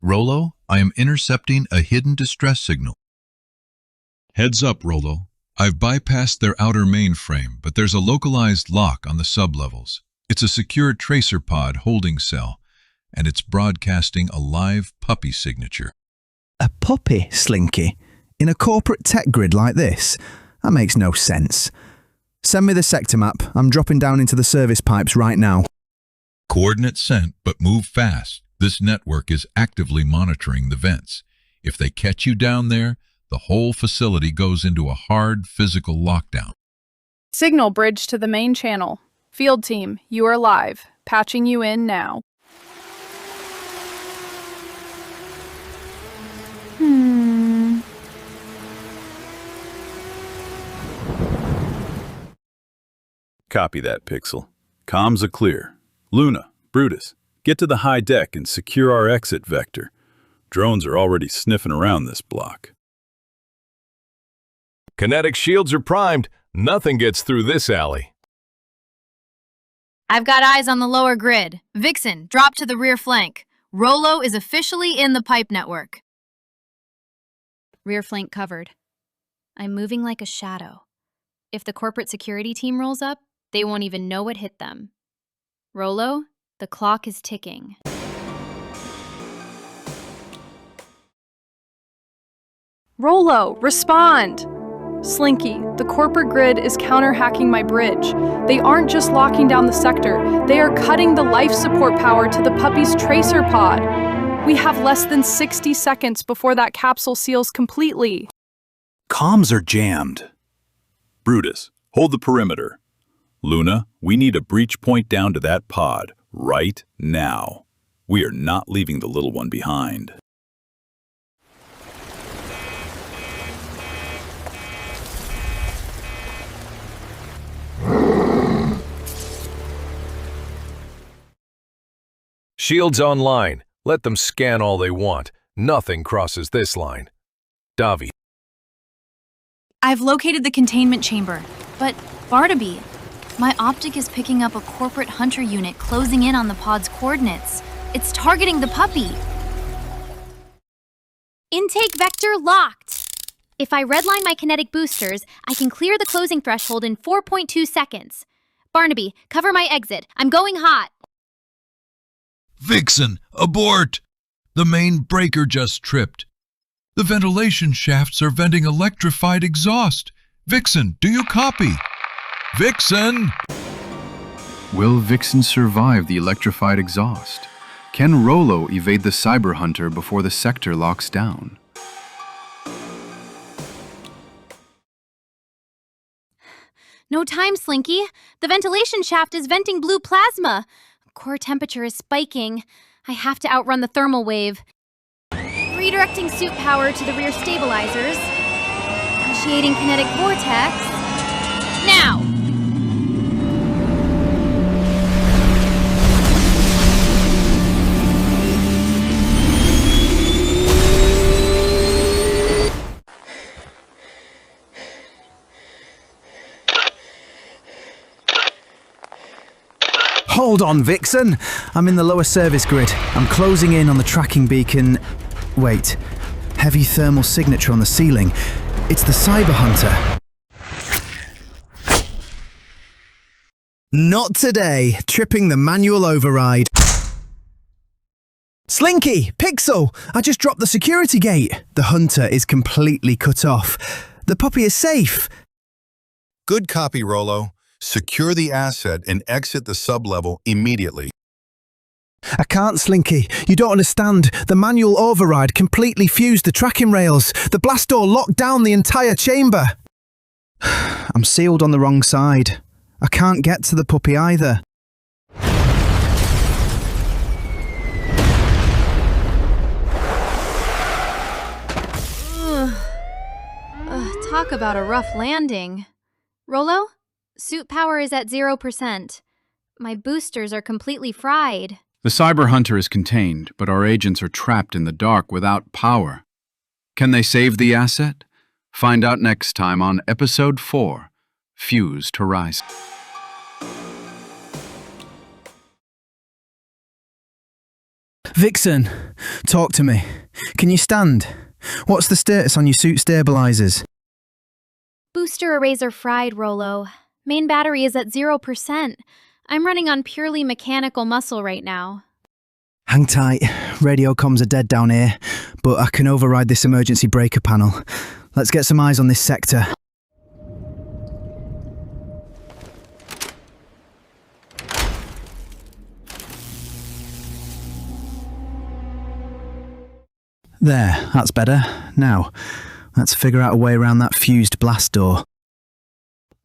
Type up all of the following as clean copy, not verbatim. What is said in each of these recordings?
Rollo, I am intercepting a hidden distress signal. Heads up, Rollo. I've bypassed their outer mainframe, but there's a localized lock on the sublevels. It's a secure tracer pod holding cell, and it's broadcasting a live puppy signature. A puppy, Slinky? In a corporate tech grid like this? That makes no sense. Send me the sector map. I'm dropping down into the service pipes right now. Coordinates sent, but move fast. This network is actively monitoring the vents. If they catch you down there, the whole facility goes into a hard physical lockdown. Signal bridge to the main channel. Field team, you are live. Patching you in now. Copy that, Pixel. Comms are clear. Luna, Brutus, get to the high deck and secure our exit vector. Drones are already sniffing around this block. Kinetic shields are primed. Nothing gets through this alley. I've got eyes on the lower grid. Vixen, drop to the rear flank. Rollo is officially in the pipe network. Rear flank covered. I'm moving like a shadow. If the corporate security team rolls up, they won't even know what hit them. Rollo, the clock is ticking. Rollo, respond! Slinky, the corporate grid is counter-hacking my bridge. They aren't just locking down the sector, they are cutting the life support power to the puppy's tracer pod. We have less than 60 seconds before that capsule seals completely. Comms are jammed. Brutus, hold the perimeter. Luna, we need a breach point down to that pod, right now. We are not leaving the little one behind. Shields online. Let them scan all they want. Nothing crosses this line. Davi. I've located the containment chamber, but Barnaby, my optic is picking up a corporate hunter unit closing in on the pod's coordinates. It's targeting the puppy. Intake vector locked. If I redline my kinetic boosters, I can clear the closing threshold in 4.2 seconds. Barnaby, cover my exit. I'm going hot. Vixen, abort! The main breaker just tripped. The ventilation shafts are venting electrified exhaust. Vixen, do you copy? Vixen! Will Vixen survive the electrified exhaust? Can Rollo evade the cyber hunter before the sector locks down? No time, Slinky. The ventilation shaft is venting blue plasma. Core temperature is spiking. I have to outrun the thermal wave. Redirecting suit power to the rear stabilizers. Initiating kinetic vortex. Now! Hold on, Vixen. I'm in the lower service grid. I'm closing in on the tracking beacon. Wait. Heavy thermal signature on the ceiling. It's the cyber hunter. Not today. Tripping the manual override. Slinky! Pixel! I just dropped the security gate. The hunter is completely cut off. The puppy is safe. Good copy, Rollo. Secure the asset and exit the sublevel immediately. I can't, Slinky. You don't understand. The manual override completely fused the tracking rails. The blast door locked down the entire chamber. I'm sealed on the wrong side. I can't get to the puppy either. Talk about a rough landing. Rollo? Suit power is at 0%. My boosters are completely fried. The cyber hunter is contained, but our agents are trapped in the dark without power. Can they save the asset? Find out next time on Episode 4, Fused Horizon. Vixen, talk to me. Can you stand? What's the status on your suit stabilizers? Booster arrays are fried, Rolo. Main battery is at 0%. I'm running on purely mechanical muscle right now. Hang tight. Radio comms are dead down here, but I can override this emergency breaker panel. Let's get some eyes on this sector. There, that's better. Now, let's figure out a way around that fused blast door.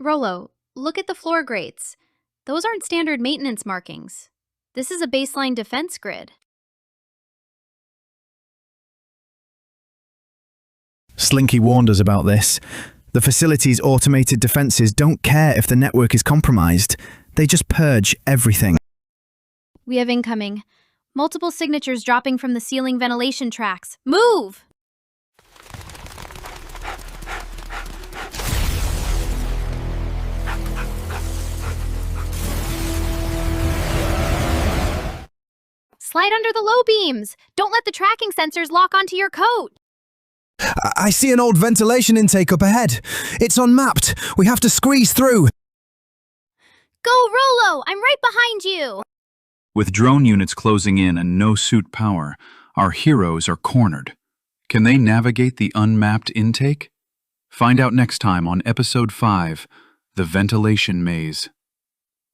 Rolo, look at the floor grates. Those aren't standard maintenance markings. This is a baseline defense grid. Slinky warned us about this. The facility's automated defenses don't care if the network is compromised. They just purge everything. We have incoming. Multiple signatures dropping from the ceiling ventilation tracks. Move! Slide under the low beams. Don't let the tracking sensors lock onto your coat. I see an old ventilation intake up ahead. It's unmapped. We have to squeeze through. Go, Rolo! I'm right behind you! With drone units closing in and no suit power, our heroes are cornered. Can they navigate the unmapped intake? Find out next time on Episode 5, The Ventilation Maze.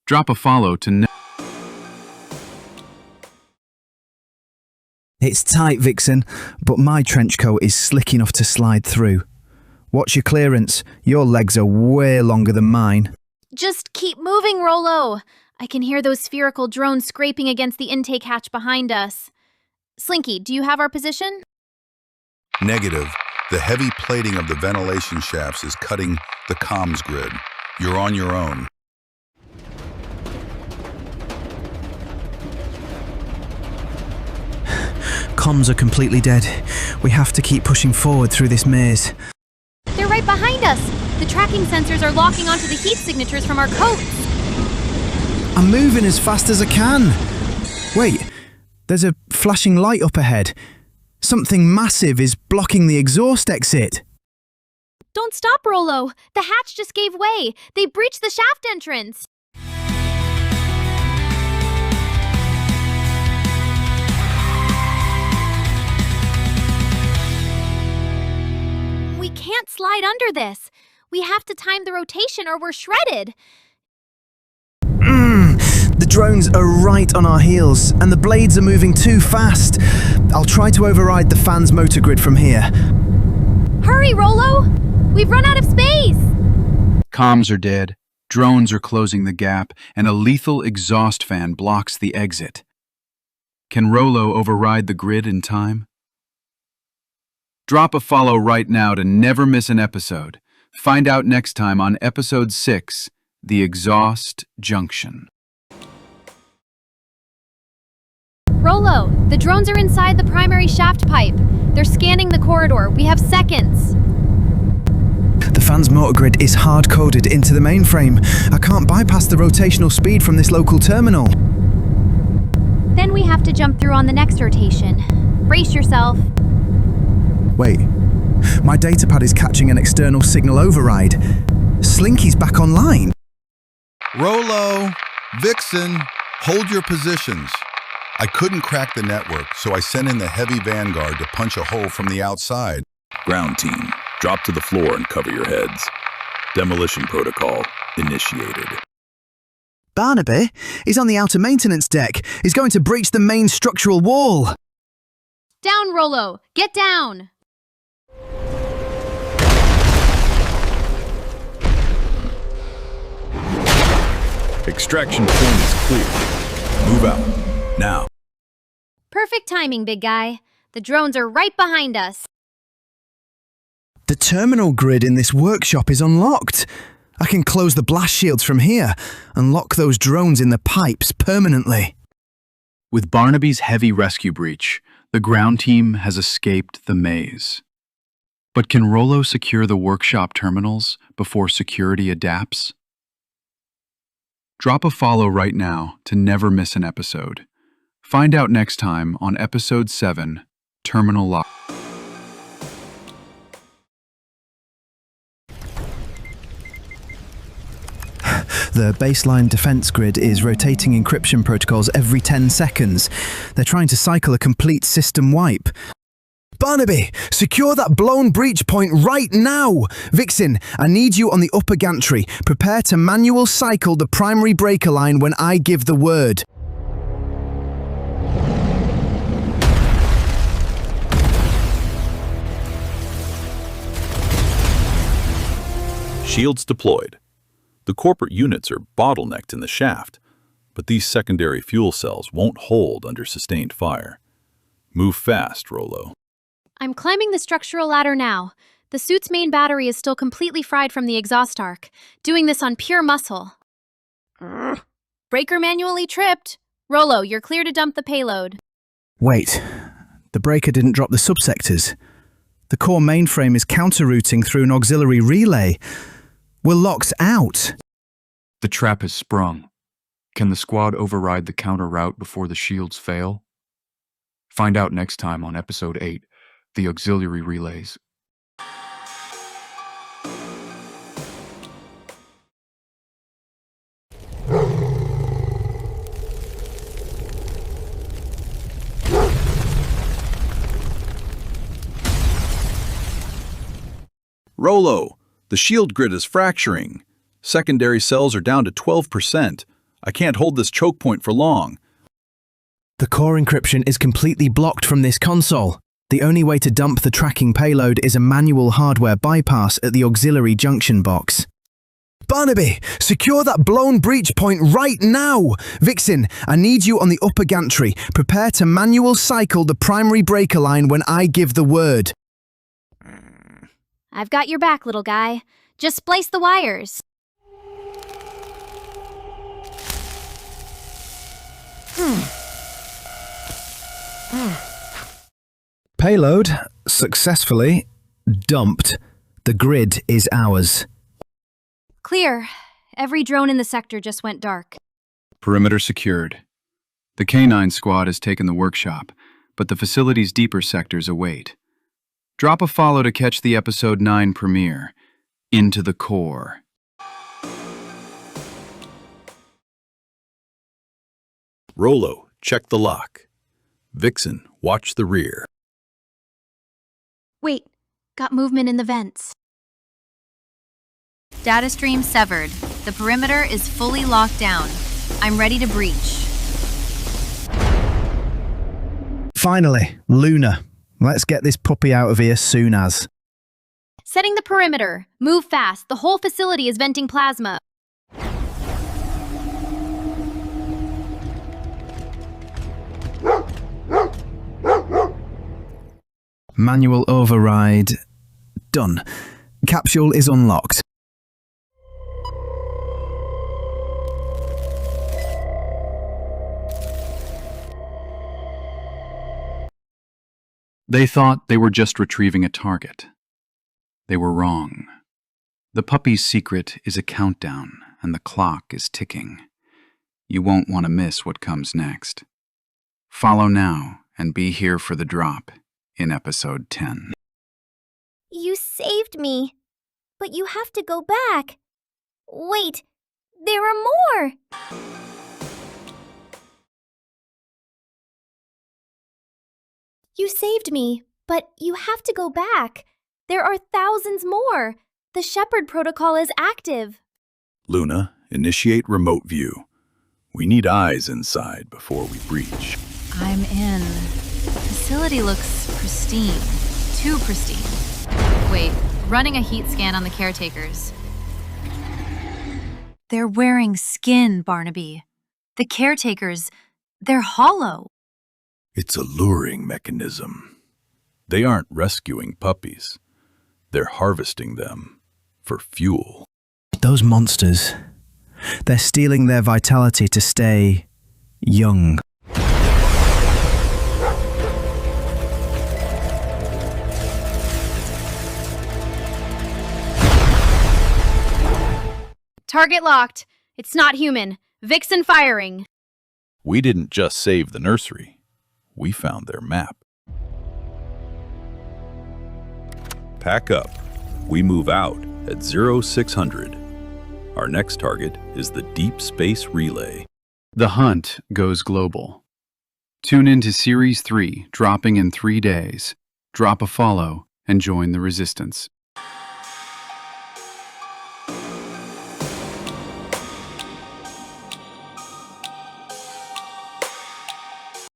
Drop a follow to... It's tight, Vixen, but my trench coat is slick enough to slide through. Watch your clearance. Your legs are way longer than mine. Just keep moving, Rolo! I can hear those spherical drones scraping against the intake hatch behind us. Slinky, do you have our position? Negative. The heavy plating of the ventilation shafts is cutting the comms grid. You're on your own. Comms are completely dead. We have to keep pushing forward through this maze. They're right behind us. The tracking sensors are locking onto the heat signatures from our coats. I'm moving as fast as I can. Wait, there's a flashing light up ahead. Something massive is blocking the exhaust exit. Don't stop, Rolo. The hatch just gave way. They breached the shaft entrance. We can't slide under this. We have to time the rotation or we're shredded. The drones are right on our heels, and the blades are moving too fast. I'll try to override the fan's motor grid from here. Hurry, Rolo! We've run out of space! Comms are dead, drones are closing the gap, and a lethal exhaust fan blocks the exit. Can Rolo override the grid in time? Drop a follow right now to never miss an episode. Find out next time on Episode 6, The Exhaust Junction. Rolo, the drones are inside the primary shaft pipe. They're scanning the corridor. We have seconds. The fan's motor grid is hard-coded into the mainframe. I can't bypass the rotational speed from this local terminal. Then we have to jump through on the next rotation. Brace yourself. Wait, my datapad is catching an external signal override. Slinky's back online. Rolo, Vixen, hold your positions. I couldn't crack the network, so I sent in the heavy vanguard to punch a hole from the outside. Ground team, drop to the floor and cover your heads. Demolition protocol initiated. Barnaby is on the outer maintenance deck. He's going to breach the main structural wall. Down, Rolo! Get down! Extraction point is clear. Move out. Now. Perfect timing, big guy. The drones are right behind us. The terminal grid in this workshop is unlocked. I can close the blast shields from here and lock those drones in the pipes permanently. With Barnaby's heavy rescue breach, the ground team has escaped the maze. But can Rolo secure the workshop terminals before security adapts? Drop a follow right now to never miss an episode. Find out next time on Episode 7, Terminal Lock. The baseline defense grid is rotating encryption protocols every 10 seconds. They're trying to cycle a complete system wipe. Barnaby, secure that blown breach point right now! Vixen, I need you on the upper gantry. Prepare to manual cycle the primary breaker line when I give the word. Shields deployed. The corporate units are bottlenecked in the shaft, but these secondary fuel cells won't hold under sustained fire. Move fast, Rollo. I'm climbing the structural ladder now. The suit's main battery is still completely fried from the exhaust arc, doing this on pure muscle. Breaker manually tripped. Rollo, you're clear to dump the payload. Wait, the breaker didn't drop the subsectors. The core mainframe is counter-routing through an auxiliary relay. We're locked out. The trap has sprung. Can the squad override the counter route before the shields fail? Find out next time on Episode 8, The Auxiliary Relays. Rollo, the shield grid is fracturing. Secondary cells are down to 12%. I can't hold this choke point for long. The core encryption is completely blocked from this console. The only way to dump the tracking payload is a manual hardware bypass at the auxiliary junction box. Barnaby, secure that blown breach point right now! Vixen, I need you on the upper gantry. Prepare to manual cycle the primary breaker line when I give the word. I've got your back, little guy. Just splice the wires. Payload successfully dumped. The grid is ours. Clear. Every drone in the sector just went dark. Perimeter secured. The K9 squad has taken the workshop, but the facility's deeper sectors await. Drop a follow to catch the Episode 9 premiere, Into the Core. Rollo, check the lock. Vixen, watch the rear. Wait, got movement in the vents. Data stream severed. The perimeter is fully locked down. I'm ready to breach. Finally, Luna. Let's get this puppy out of here soon as. Setting the perimeter. Move fast. The whole facility is venting plasma. Manual override. Done. Capsule is unlocked. They thought they were just retrieving a target. They were wrong. The puppy's secret is a countdown, and the clock is ticking. You won't want to miss what comes next. Follow now and be here for the drop in Episode 10. You saved me, but you have to go back. Wait, there are more! You saved me, but you have to go back. There are thousands more. The Shepherd protocol is active. Luna, initiate remote view. We need eyes inside before we breach. I'm in. Facility looks pristine. Too pristine. Wait, running a heat scan on the caretakers. They're wearing skin, Barnaby. The caretakers, they're hollow. It's a luring mechanism. They aren't rescuing puppies. They're harvesting them for fuel. Those monsters, they're stealing their vitality to stay young. Target locked. It's not human. Vixen firing. We didn't just save the nursery. We found their map. Pack up. We move out at 0600. Our next target is the Deep Space Relay. The hunt goes global. Tune in to Series 3, dropping in 3 days. Drop a follow and join the resistance.